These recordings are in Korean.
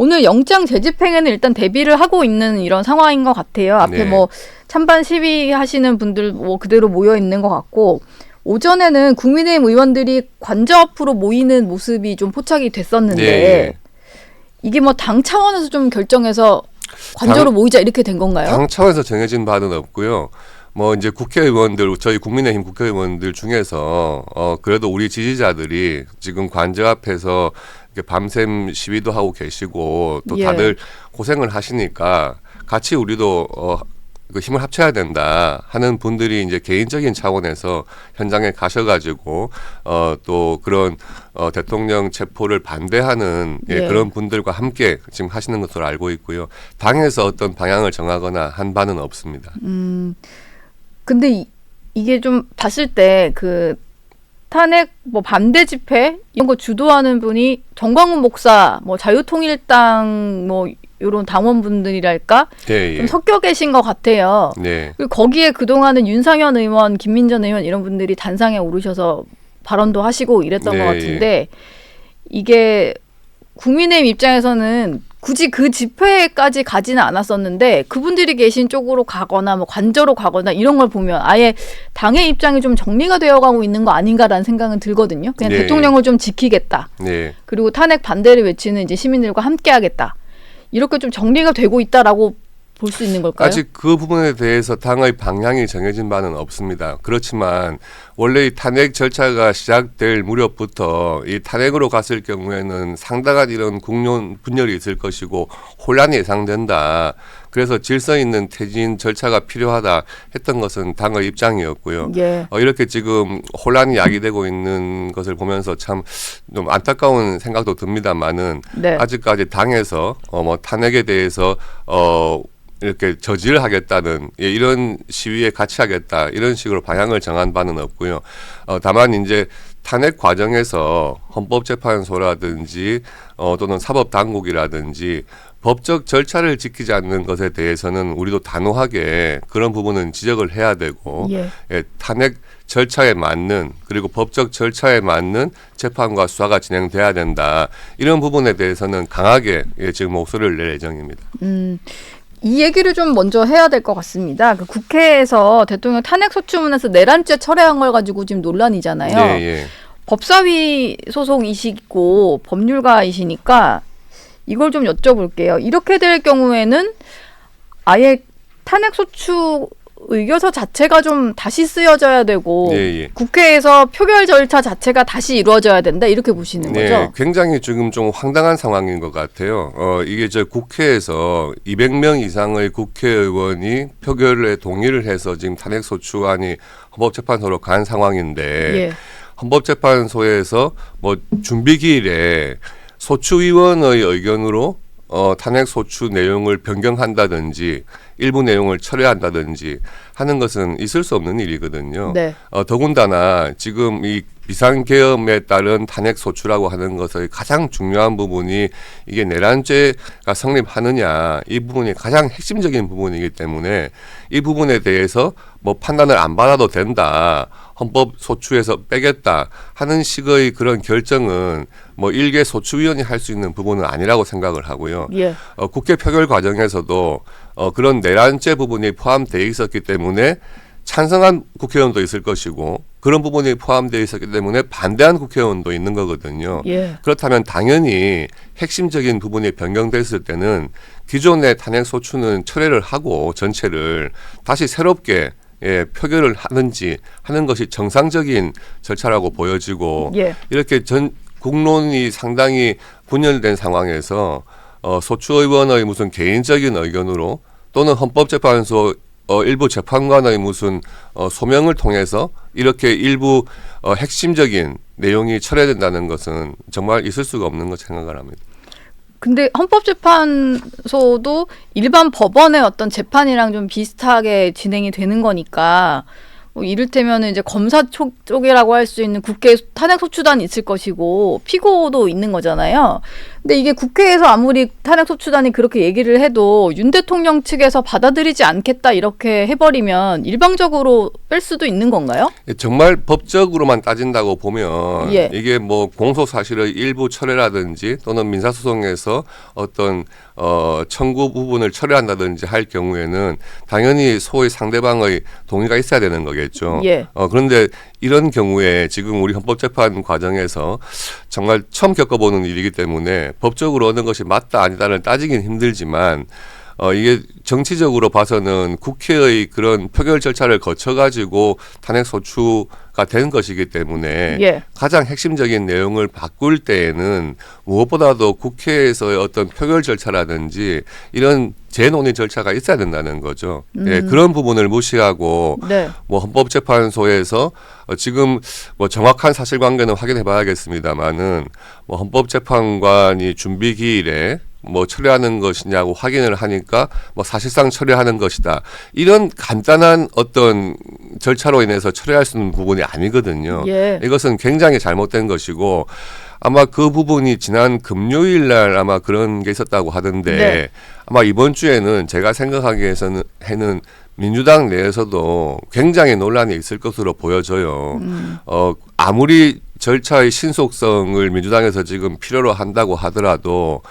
오늘 영장 재집행에는 일단 대비를 하고 있는 이런 상황인 것 같아요. 앞에 네. 뭐 찬반 시위하시는 분들 뭐 그대로 모여 있는 것 같고 오전에는 국민의힘 의원들이 관저 앞으로 모이는 모습이 좀 포착이 됐었는데 네. 이게 뭐 당 차원에서 좀 결정해서 관저로 모이자 이렇게 된 건가요? 당 차원에서 정해진 바는 없고요. 뭐 이제 국회의원들 저희 국민의힘 국회의원들 중에서 그래도 우리 지지자들이 지금 관저 앞에서 이렇게 밤샘 시위도 하고 계시고 또 예. 다들 고생을 하시니까 같이 우리도 그 힘을 합쳐야 된다 하는 분들이 이제 개인적인 차원에서 현장에 가셔가지고 또 그런 대통령 체포를 반대하는 예. 그런 분들과 함께 지금 하시는 것으로 알고 있고요. 당에서 어떤 방향을 정하거나 한 바는 없습니다. 근데 이게 좀 봤을 때 그 탄핵 뭐 반대 집회 이런 거 주도하는 분이 정광훈 목사 뭐 자유통일당 뭐 이런 당원분들이랄까 예, 좀 예. 섞여 계신 것 같아요. 네. 그리고 거기에 그동안은 윤상현 의원, 김민전 의원 이런 분들이 단상에 오르셔서 발언도 하시고 이랬던 네, 것 같은데 이게 국민의힘 입장에서는 굳이 그 집회까지 가지는 않았었는데 그분들이 계신 쪽으로 가거나 뭐 관저로 가거나 이런 걸 보면 아예 당의 입장이 좀 정리가 되어가고 있는 거 아닌가라는 생각은 들거든요. 그냥 네. 대통령을 좀 지키겠다. 네. 그리고 탄핵 반대를 외치는 이제 시민들과 함께하겠다. 이렇게 좀 정리가 되고 있다라고 볼 수 있는 걸까요? 아직 그 부분에 대해서 당의 방향이 정해진 바는 없습니다. 그렇지만 원래 이 탄핵 절차가 시작될 무렵부터 이 탄핵으로 갔을 경우에는 상당한 이런 국론 분열이 있을 것이고 혼란이 예상된다. 그래서 질서 있는 퇴진 절차가 필요하다 했던 것은 당의 입장이었고요. 예. 이렇게 지금 혼란이 야기되고 있는 것을 보면서 참 좀 안타까운 생각도 듭니다만은 네. 아직까지 당에서 뭐 탄핵에 대해서 이렇게 저지를 하겠다는 이런 시위에 같이 하겠다 이런 식으로 방향을 정한 바는 없고요. 다만 이제 탄핵 과정에서 헌법재판소라든지 또는 사법당국이라든지 법적 절차를 지키지 않는 것에 대해서는 우리도 단호하게 그런 부분은 지적을 해야 되고 예. 탄핵 절차에 맞는 그리고 법적 절차에 맞는 재판과 수사가 진행돼야 된다. 이런 부분에 대해서는 강하게 지금 목소리를 낼 예정입니다. 이 얘기를 좀 먼저 해야 될 것 같습니다. 그 국회에서 대통령 탄핵 소추문에서 내란죄 철회한 걸 가지고 지금 논란이잖아요. 네, 예. 법사위 소속이시고 법률가이시니까 이걸 좀 여쭤볼게요. 이렇게 될 경우에는 아예 탄핵 소추 의결서 자체가 좀 다시 쓰여져야 되고 예, 예. 국회에서 표결 절차 자체가 다시 이루어져야 된다 이렇게 보시는 네, 거죠? 굉장히 지금 좀 황당한 상황인 것 같아요. 이게 저 국회에서 200명 이상의 국회의원이 표결에 동의를 해서 지금 탄핵소추안이 헌법재판소로 간 상황인데 예. 헌법재판소에서 뭐 준비기일에 소추위원의 의견으로 탄핵소추 내용을 변경한다든지 일부 내용을 철회한다든지 하는 것은 있을 수 없는 일이거든요. 네. 더군다나 지금 이 비상계엄에 따른 탄핵소추라고 하는 것의 가장 중요한 부분이 이게 내란죄가 성립하느냐 이 부분이 가장 핵심적인 부분이기 때문에 이 부분에 대해서 뭐 판단을 안 받아도 된다. 헌법 소추에서 빼겠다 하는 식의 그런 결정은 뭐 일개 소추위원이 할 수 있는 부분은 아니라고 생각을 하고요. 예. 국회 표결 과정에서도 그런 내란죄 부분이 포함되어 있었기 때문에 찬성한 국회의원도 있을 것이고 그런 부분이 포함되어 있었기 때문에 반대한 국회의원도 있는 거거든요. 예. 그렇다면 당연히 핵심적인 부분이 변경됐을 때는 기존의 탄핵소추는 철회를 하고 전체를 다시 새롭게 표결을 하는지 하는 것이 정상적인 절차라고 보여지고 예. 이렇게 국론이 상당히 분열된 상황에서 소추의원의 무슨 개인적인 의견으로 또는 헌법재판소 일부 재판관의 무슨 소명을 통해서 이렇게 일부 핵심적인 내용이 철회된다는 것은 정말 있을 수가 없는 것 생각을 합니다. 근데 헌법재판소도 일반 법원의 어떤 재판이랑 좀 비슷하게 진행이 되는 거니까 이를테면 이제 검사 쪽이라고 할 수 있는 국회 탄핵 소추단이 있을 것이고 피고도 있는 거잖아요. 근데 이게 국회에서 아무리 탄핵 소추단이 그렇게 얘기를 해도 윤 대통령 측에서 받아들이지 않겠다 이렇게 해버리면 일방적으로 뺄 수도 있는 건가요? 정말 법적으로만 따진다고 보면 예. 이게 뭐 공소 사실의 일부 철회라든지 또는 민사소송에서 어떤 청구 부분을 철회한다든지 할 경우에는 당연히 소위 상대방의 동의가 있어야 되는 거겠죠. 예. 그런데 이런 경우에 지금 우리 헌법재판 과정에서 정말 처음 겪어보는 일이기 때문에 법적으로 어느 것이 맞다 아니다를 따지긴 힘들지만 이게 정치적으로 봐서는 국회의 그런 표결 절차를 거쳐가지고 탄핵 소추가 된 것이기 때문에 예. 가장 핵심적인 내용을 바꿀 때에는 무엇보다도 국회에서의 어떤 표결 절차라든지 이런 재논의 절차가 있어야 된다는 거죠. 예, 그런 부분을 무시하고 네. 뭐 헌법재판소에서 지금 뭐 정확한 사실관계는 확인해봐야겠습니다만은 뭐 헌법재판관이 준비 기일에 뭐 처리하는 것이냐고 확인을 하니까 뭐 사실상 처리하는 것이다. 이런 간단한 어떤 절차로 인해서 처리할 수 있는 부분이 아니거든요. 예. 이것은 굉장히 잘못된 것이고 아마 그 부분이 지난 금요일 날 아마 그런 게 있었다고 하던데 네. 아마 이번 주에는 제가 생각하기에는 민주당 내에서도 굉장히 논란이 있을 것으로 보여져요. 아무리 절차의 신속성을 민주당에서 지금 필요로 한다고 하더라도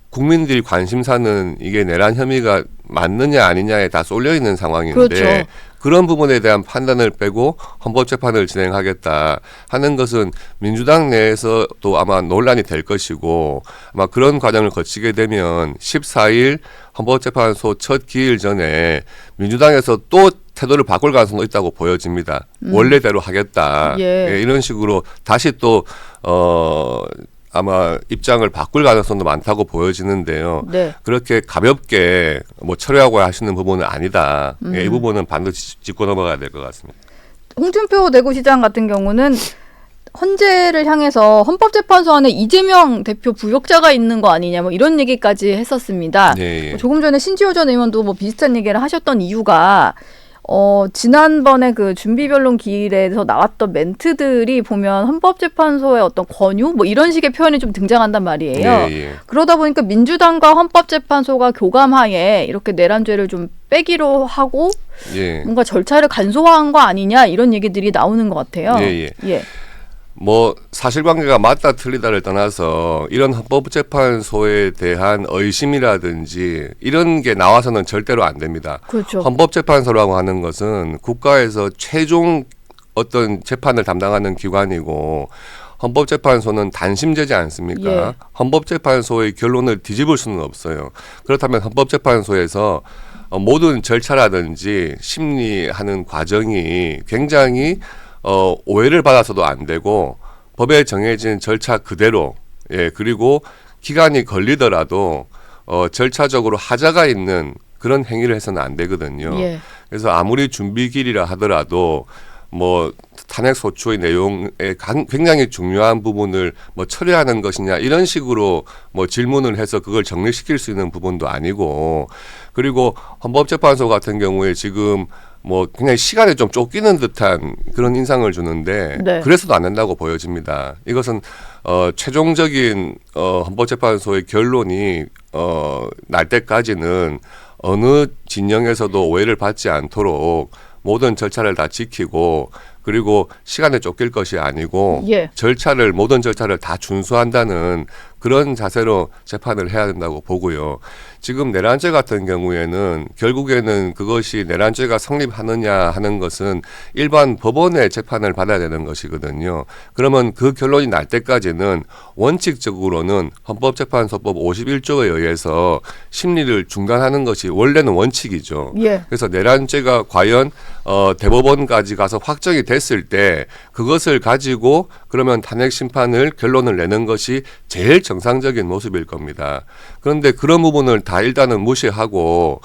국민들이 관심사는 이게 내란 혐의가 맞느냐 아니냐에 다 쏠려 있는 상황인데 그렇죠. 그런 부분에 대한 판단을 빼고 헌법재판을 진행하겠다 하는 것은 민주당 내에서도 아마 논란이 될 것이고 아마 그런 과정을 거치게 되면 14일 헌법재판소 첫 기일 전에 민주당에서 또 태도를 바꿀 가능성도 있다고 보여집니다. 원래대로 하겠다. 예. 예, 이런 식으로 다시 또 아마 입장을 바꿀 가능성도 많다고 보여지는데요. 네. 그렇게 가볍게 뭐 철회하고 하시는 부분은 아니다. 예, 이 부분은 반드시 짚고 넘어가야 될 것 같습니다. 홍준표 대구시장 같은 경우는 헌재를 향해서 헌법재판소 안에 이재명 대표 부역자가 있는 거 아니냐 뭐 이런 얘기까지 했었습니다. 네, 예. 조금 전에 신지호 전 의원도 뭐 비슷한 얘기를 하셨던 이유가 지난번에 그 준비변론 기일에서 나왔던 멘트들이 보면 헌법재판소의 어떤 권유 뭐 이런 식의 표현이 좀 등장한단 말이에요. 예, 예. 그러다 보니까 민주당과 헌법재판소가 교감하에 이렇게 내란죄를 좀 빼기로 하고 예. 뭔가 절차를 간소화한 거 아니냐 이런 얘기들이 나오는 것 같아요. 예, 예. 예. 뭐 사실관계가 맞다 틀리다를 떠나서 이런 헌법재판소에 대한 의심이라든지 이런 게 나와서는 절대로 안 됩니다. 그렇죠. 헌법재판소라고 하는 것은 국가에서 최종 어떤 재판을 담당하는 기관이고 헌법재판소는 단심제지 않습니까? 예. 헌법재판소의 결론을 뒤집을 수는 없어요. 그렇다면 헌법재판소에서 모든 절차라든지 심리하는 과정이 굉장히 오해를 받아서도 안 되고 법에 정해진 절차 그대로 그리고 기간이 걸리더라도 절차적으로 하자가 있는 그런 행위를 해서는 안 되거든요. 예. 그래서 아무리 준비기일이라 하더라도 뭐 탄핵 소추의 내용에 굉장히 중요한 부분을 뭐 처리하는 것이냐 이런 식으로 뭐 질문을 해서 그걸 정리시킬 수 있는 부분도 아니고 그리고 헌법재판소 같은 경우에 지금 뭐 굉장히 시간에 좀 쫓기는 듯한 그런 인상을 주는데 네. 그래서도 안 된다고 보여집니다. 이것은 최종적인 헌법재판소의 결론이 날 때까지는 어느 진영에서도 오해를 받지 않도록 모든 절차를 다 지키고 그리고 시간에 쫓길 것이 아니고 예. 모든 절차를 다 준수한다는 그런 자세로 재판을 해야 된다고 보고요. 지금 내란죄 같은 경우에는 결국에는 그것이 내란죄가 성립하느냐 하는 것은 일반 법원의 재판을 받아야 되는 것이거든요. 그러면 그 결론이 날 때까지는 원칙적으로는 헌법재판소법 51조에 의해서 심리를 중단하는 것이 원래는 원칙이죠. 예. 그래서 내란죄가 과연 대법원까지 가서 확정이 됐을 때 그것을 가지고 그러면 탄핵 심판을 결론을 내는 것이 제일 정상적인 모습일 겁니다. 그런데 그런 부분을 다 일단은 무시하고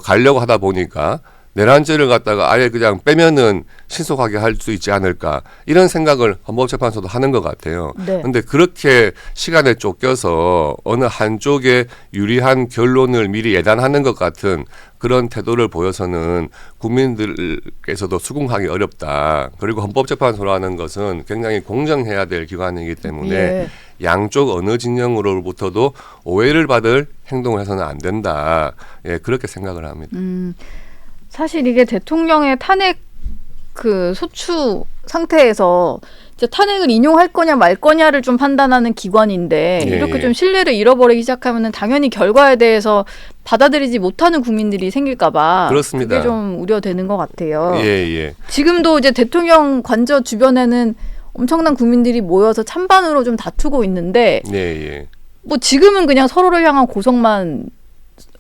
가려고 하다 보니까 내란죄를 갖다가 아예 그냥 빼면은 신속하게 할 수 있지 않을까 이런 생각을 헌법재판소도 하는 것 같아요. 네. 그런데 그렇게 시간에 쫓겨서 어느 한쪽에 유리한 결론을 미리 예단하는 것 같은 그런 태도를 보여서는 국민들께서도 수긍하기 어렵다. 그리고 헌법재판소라는 것은 굉장히 공정해야 될 기관이기 때문에 예. 양쪽 어느 진영으로부터도 오해를 받을 행동을 해서는 안 된다. 예, 그렇게 생각을 합니다. 사실 이게 대통령의 탄핵 그 소추 상태에서 이제 탄핵을 인용할 거냐 말 거냐를 좀 판단하는 기관인데 예, 이렇게 예. 좀 신뢰를 잃어버리기 시작하면은 당연히 결과에 대해서 받아들이지 못하는 국민들이 생길까봐 그렇습니다. 그게 좀 우려되는 것 같아요. 예, 예. 지금도 이제 대통령 관저 주변에는 엄청난 국민들이 모여서 찬반으로 좀 다투고 있는데 예, 예. 뭐 지금은 그냥 서로를 향한 고성만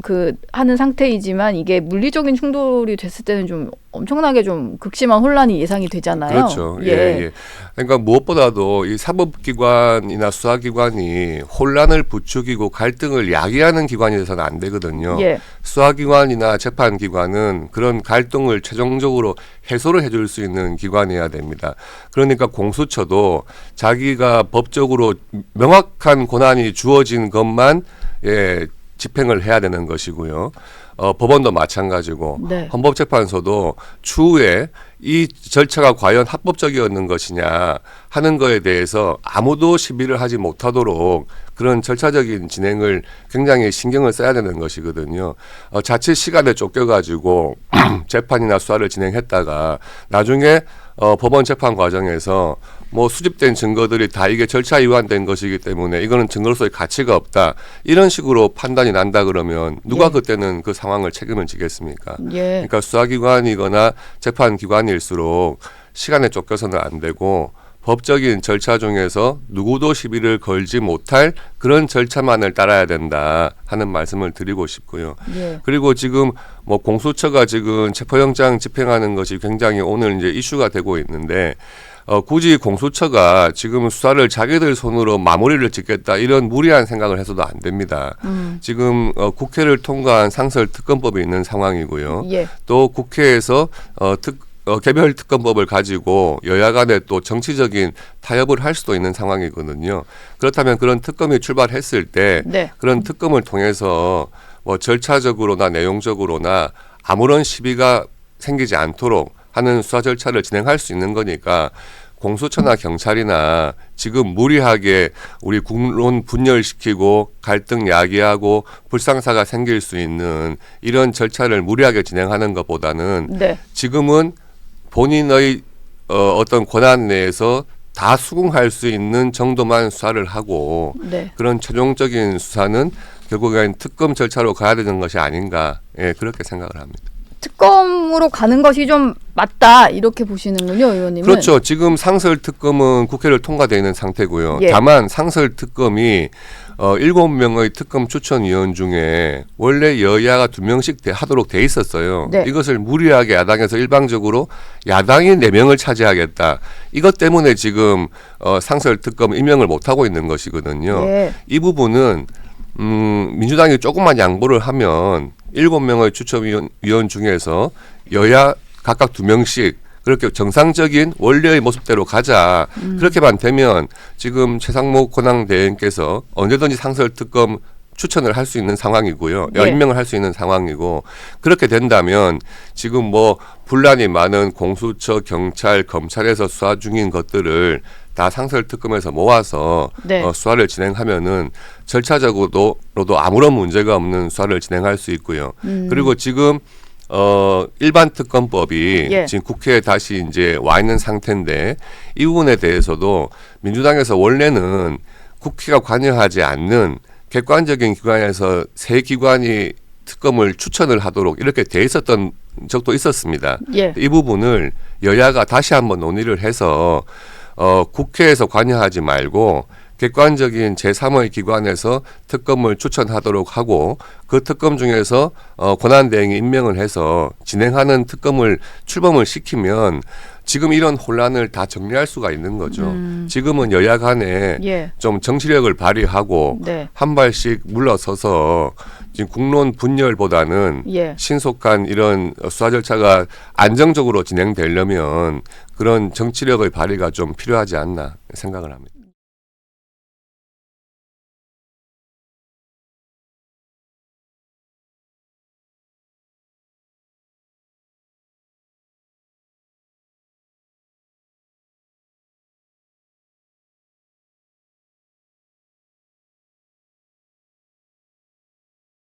그 하는 상태이지만 이게 물리적인 충돌이 됐을 때는 좀 엄청나게 좀 극심한 혼란이 예상이 되잖아요. 그렇죠. 예, 예. 그러니까 무엇보다도 이 사법기관이나 수사기관이 혼란을 부추기고 갈등을 야기하는 기관이 돼서는 안 되거든요. 예. 수사기관이나 재판기관은 그런 갈등을 최종적으로 해소를 해줄 수 있는 기관이어야 됩니다. 그러니까 공수처도 자기가 법적으로 명확한 권한이 주어진 것만 집행을 해야 되는 것이고요. 법원도 마찬가지고 네. 헌법재판소도 추후에 이 절차가 과연 합법적이었는 것이냐 하는 거에 대해서 아무도 시비를 하지 못하도록 그런 절차적인 진행을 굉장히 신경을 써야 되는 것이거든요. 자칫 시간에 쫓겨가지고 재판이나 수사를 진행했다가 나중에 법원 재판 과정에서 뭐 수집된 증거들이 다 이게 절차 위반된 것이기 때문에 이거는 증거로서의 가치가 없다. 이런 식으로 판단이 난다 그러면 누가 예. 그때는 그 상황을 책임을 지겠습니까? 예. 그러니까 수사기관이거나 재판기관일수록 시간에 쫓겨서는 안 되고 법적인 절차 중에서 누구도 시비를 걸지 못할 그런 절차만을 따라야 된다 하는 말씀을 드리고 싶고요. 예. 그리고 지금 뭐 공수처가 지금 체포영장 집행하는 것이 굉장히 오늘 이제 이슈가 되고 있는데 굳이 공수처가 지금 수사를 자기들 손으로 마무리를 짓겠다 이런 무리한 생각을 해서도 안 됩니다. 지금 국회를 통과한 상설특검법이 있는 상황이고요. 예. 또 국회에서 개별 특검법을 가지고 여야 간에 또 정치적인 타협을 할 수도 있는 상황이거든요. 그렇다면 그런 특검이 출발했을 때 네. 그런 특검을 통해서 뭐 절차적으로나 내용적으로나 아무런 시비가 생기지 않도록 하는 수사 절차를 진행할 수 있는 거니까 공수처나 경찰이나 지금 무리하게 우리 국론 분열시키고 갈등 야기하고 불상사가 생길 수 있는 이런 절차를 무리하게 진행하는 것보다는 네. 지금은 본인의 어떤 권한 내에서 다 수긍할 수 있는 정도만 수사를 하고 네. 그런 최종적인 수사는 결국엔 특검 절차로 가야 되는 것이 아닌가 그렇게 생각을 합니다. 특검으로 가는 것이 좀 맞다 이렇게 보시는군요, 의원님은. 그렇죠. 지금 상설 특검은 국회를 통과되어 있는 상태고요. 예. 다만 상설 특검이 7명의 특검 추천위원 중에 원래 여야가 2명씩 하도록 돼 있었어요. 네. 이것을 무리하게 야당에서 일방적으로 야당이 4명을 차지하겠다. 이것 때문에 지금 상설 특검 임명을 못하고 있는 것이거든요. 예. 이 부분은 민주당이 조금만 양보를 하면 7명의 추천위원 중에서 여야 각각 2명씩 그렇게 정상적인 원래의 모습대로 가자. 그렇게만 되면 지금 최상목 권한대행께서 언제든지 상설특검 추천을 할 수 있는 상황이고요. 네. 임명을 할 수 있는 상황이고 그렇게 된다면 지금 뭐 분란이 많은 공수처, 경찰, 검찰에서 수사 중인 것들을 다 상설특검에서 모아서 네. 수사를 진행하면은 절차적으로도 아무런 문제가 없는 수사를 진행할 수 있고요. 그리고 지금 일반 특검법이 예. 지금 국회에 다시 이제 와 있는 상태인데 이 부분에 대해서도 민주당에서 원래는 국회가 관여하지 않는 객관적인 기관에서 새 기관이 특검을 추천을 하도록 이렇게 돼 있었던 적도 있었습니다. 예. 이 부분을 여야가 다시 한번 논의를 해서 국회에서 관여하지 말고 객관적인 제3의 기관에서 특검을 추천하도록 하고 그 특검 중에서 권한대행이 임명을 해서 진행하는 특검을 출범을 시키면 지금 이런 혼란을 다 정리할 수가 있는 거죠. 지금은 여야 간에 예. 좀 정치력을 발휘하고 네. 한 발씩 물러서서 지금 국론 분열보다는 예. 신속한 이런 수사 절차가 안정적으로 진행되려면 그런 정치력의 발휘가 좀 필요하지 않나 생각을 합니다.